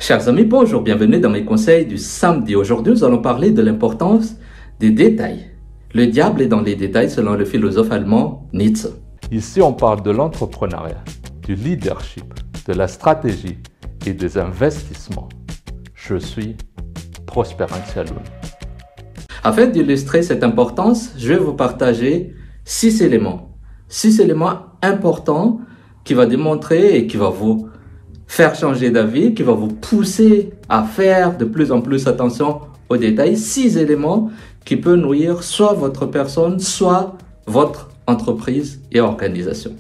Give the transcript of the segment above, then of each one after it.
Chers amis, bonjour, bienvenue dans mes conseils du samedi. Aujourd'hui, nous allons parler de l'importance des détails. Le diable est dans les détails selon le philosophe allemand Nietzsche. Ici, on parle de l'entrepreneuriat, du leadership, de la stratégie et des investissements. Je suis Prosper Anxialoun. Afin d'illustrer cette importance, je vais vous partager 6 éléments. 6 éléments importants qui vont démontrer et qui vont vous faire changer d'avis, qui va vous pousser à faire de plus en plus attention aux détails. 6 éléments qui peuvent nuire soit votre personne, soit votre entreprise et organisation.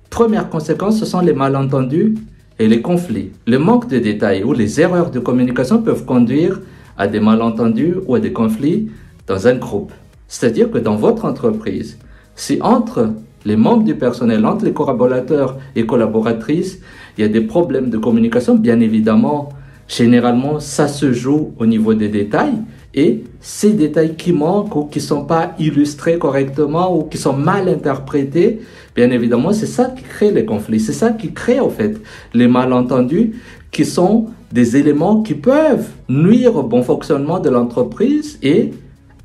Première conséquence, ce sont les malentendus et les conflits. Le manque de détails ou les erreurs de communication peuvent conduire à des malentendus ou à des conflits dans un groupe. C'est-à-dire que dans votre entreprise, si entre les membres du personnel, entre les collaborateurs et collaboratrices, il y a des problèmes de communication, bien évidemment, généralement, ça se joue au niveau des détails et ces détails qui manquent ou qui ne sont pas illustrés correctement ou qui sont mal interprétés, bien évidemment, c'est ça qui crée les conflits. C'est ça qui crée, en fait, les malentendus qui sont des éléments qui peuvent nuire au bon fonctionnement de l'entreprise et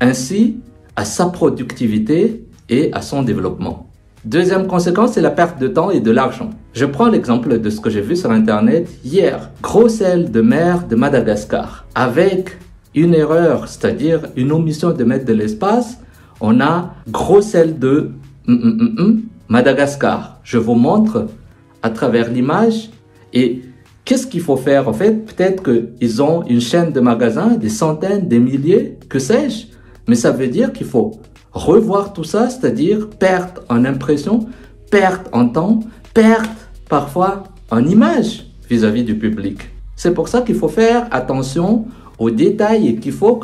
ainsi à sa productivité et à son développement. Deuxième conséquence, c'est la perte de temps et de l'argent. Je prends l'exemple de ce que j'ai vu sur Internet hier. Gros sel de mer de Madagascar. Avec une erreur, c'est-à-dire une omission de mettre de l'espace, on a gros sel de Madagascar. Je vous montre à travers l'image et qu'est-ce qu'il faut faire en fait? Peut-être qu'ils ont une chaîne de magasins, des centaines, des milliers, que sais-je, mais ça veut dire qu'il faut revoir tout ça, c'est-à-dire perte en impression, perte en temps, perte parfois en image vis-à-vis du public. C'est pour ça qu'il faut faire attention aux détails et qu'il faut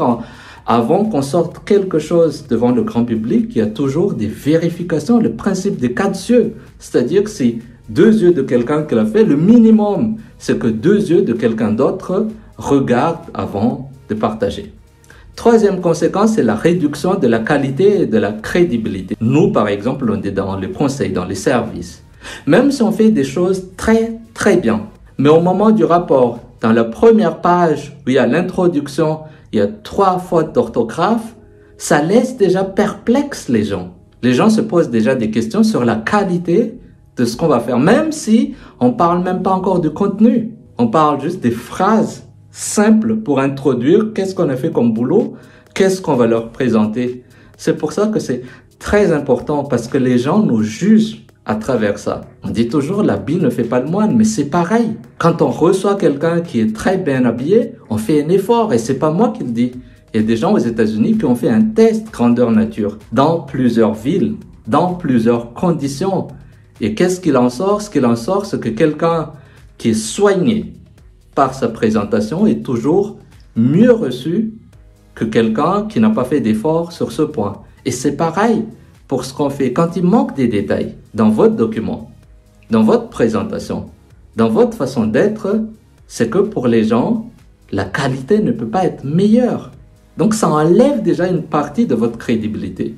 avant qu'on sorte quelque chose devant le grand public, il y a toujours des vérifications, le principe des 4 yeux. C'est-à-dire que si 2 yeux de quelqu'un qui l'a fait, le minimum, c'est que 2 yeux de quelqu'un d'autre regardent avant de partager. Troisième conséquence, c'est la réduction de la qualité et de la crédibilité. Nous, par exemple, on est dans les conseils, dans les services. Même si on fait des choses très, très bien, mais au moment du rapport, dans la première page où il y a l'introduction, il y a 3 fautes d'orthographe, ça laisse déjà perplexe les gens. Les gens se posent déjà des questions sur la qualité de ce qu'on va faire, même si on parle même pas encore du contenu. On parle juste des phrases simple pour introduire qu'est-ce qu'on a fait comme boulot, qu'est-ce qu'on va leur présenter. C'est pour ça que c'est très important parce que les gens nous jugent à travers ça. On dit toujours l'habit ne fait pas le moine, mais c'est pareil. Quand on reçoit quelqu'un qui est très bien habillé, on fait un effort et c'est pas moi qui le dis. Il y a des gens aux États-Unis qui ont fait un test grandeur nature dans plusieurs villes, dans plusieurs conditions. Et qu'est-ce qu'il en sort? Ce qu'il en sort, c'est que quelqu'un qui est soigné par sa présentation est toujours mieux reçu que quelqu'un qui n'a pas fait d'effort sur ce point. Et c'est pareil pour ce qu'on fait. Quand il manque des détails dans votre document, dans votre présentation, dans votre façon d'être, c'est que pour les gens, la qualité ne peut pas être meilleure. Donc ça enlève déjà une partie de votre crédibilité.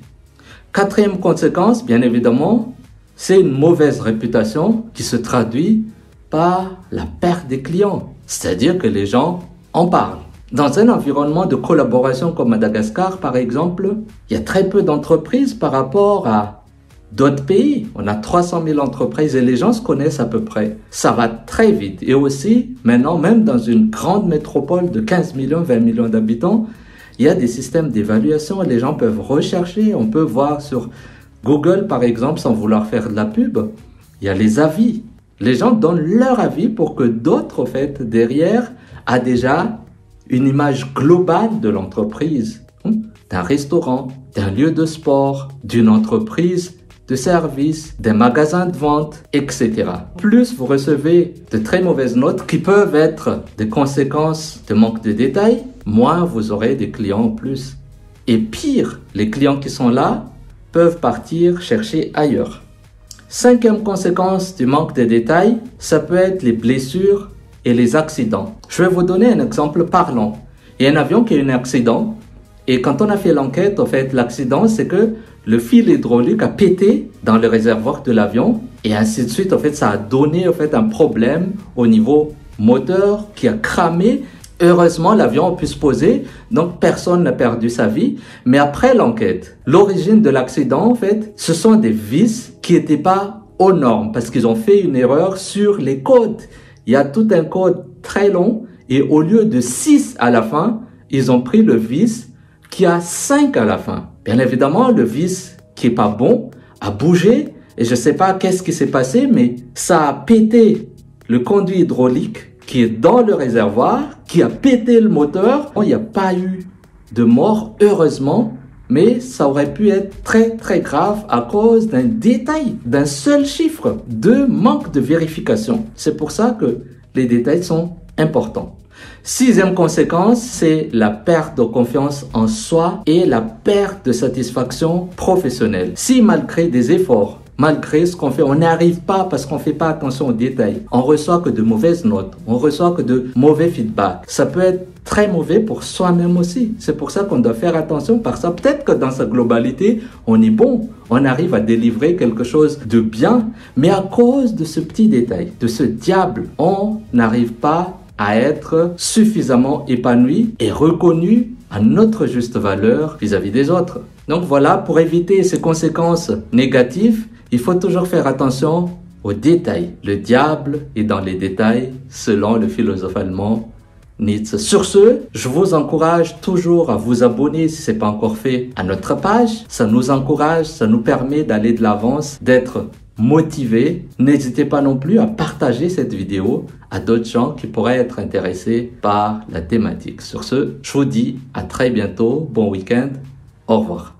Quatrième conséquence, bien évidemment, c'est une mauvaise réputation qui se traduit par la perte des clients. C'est-à-dire que les gens en parlent. Dans un environnement de collaboration comme Madagascar, par exemple, il y a très peu d'entreprises par rapport à d'autres pays. On a 300 000 entreprises et les gens se connaissent à peu près. Ça va très vite. Et aussi, maintenant, même dans une grande métropole de 15 millions, 20 millions d'habitants, il y a des systèmes d'évaluation. Les gens peuvent rechercher. On peut voir sur Google, par exemple, sans vouloir faire de la pub, il y a les avis. Les gens donnent leur avis pour que d'autres, en fait, derrière, a déjà une image globale de l'entreprise, d'un restaurant, d'un lieu de sport, d'une entreprise de service, d'un magasin de vente, etc. Plus vous recevez de très mauvaises notes qui peuvent être des conséquences de manque de détails, moins vous aurez des clients en plus. Et pire, les clients qui sont là peuvent partir chercher ailleurs. Cinquième conséquence du manque de détails, ça peut être les blessures et les accidents. Je vais vous donner un exemple parlant. Il y a un avion qui a eu un accident et quand on a fait l'enquête, en fait, l'accident, c'est que le fil hydraulique a pété dans le réservoir de l'avion et ainsi de suite. En fait, ça a donné en fait un problème au niveau moteur qui a cramé. Heureusement, l'avion a pu se poser, donc personne n'a perdu sa vie. Mais après l'enquête, l'origine de l'accident, en fait, ce sont des vis qui n'étaient pas aux normes parce qu'ils ont fait une erreur sur les codes. Il y a tout un code très long et au lieu de 6 à la fin, ils ont pris le vis qui a 5 à la fin. Bien évidemment, le vis qui est pas bon a bougé et je sais pas qu'est-ce qui s'est passé, mais ça a pété le conduit hydraulique qui est dans le réservoir, qui a pété le moteur. Il n'y a pas eu de mort, heureusement, mais ça aurait pu être très très grave à cause d'un détail, d'un seul chiffre, de manque de vérification. C'est pour ça que les détails sont importants. Sixième conséquence, c'est la perte de confiance en soi et la perte de satisfaction professionnelle. Si malgré des efforts, malgré ce qu'on fait, on n'arrive pas parce qu'on ne fait pas attention aux détails. On reçoit que de mauvaises notes, on reçoit que de mauvais feedback. Ça peut être très mauvais pour soi-même aussi. C'est pour ça qu'on doit faire attention par ça. Peut-être que dans sa globalité, on est bon, on arrive à délivrer quelque chose de bien, mais à cause de ce petit détail, de ce diable, on n'arrive pas à être suffisamment épanoui et reconnu à notre juste valeur vis-à-vis des autres. Donc voilà, pour éviter ces conséquences négatives, il faut toujours faire attention aux détails. Le diable est dans les détails, selon le philosophe allemand Nietzsche. Sur ce, je vous encourage toujours à vous abonner si ce n'est pas encore fait à notre page. Ça nous encourage, ça nous permet d'aller de l'avance, d'être motivé. N'hésitez pas non plus à partager cette vidéo à d'autres gens qui pourraient être intéressés par la thématique. Sur ce, je vous dis à très bientôt, bon week-end, au revoir.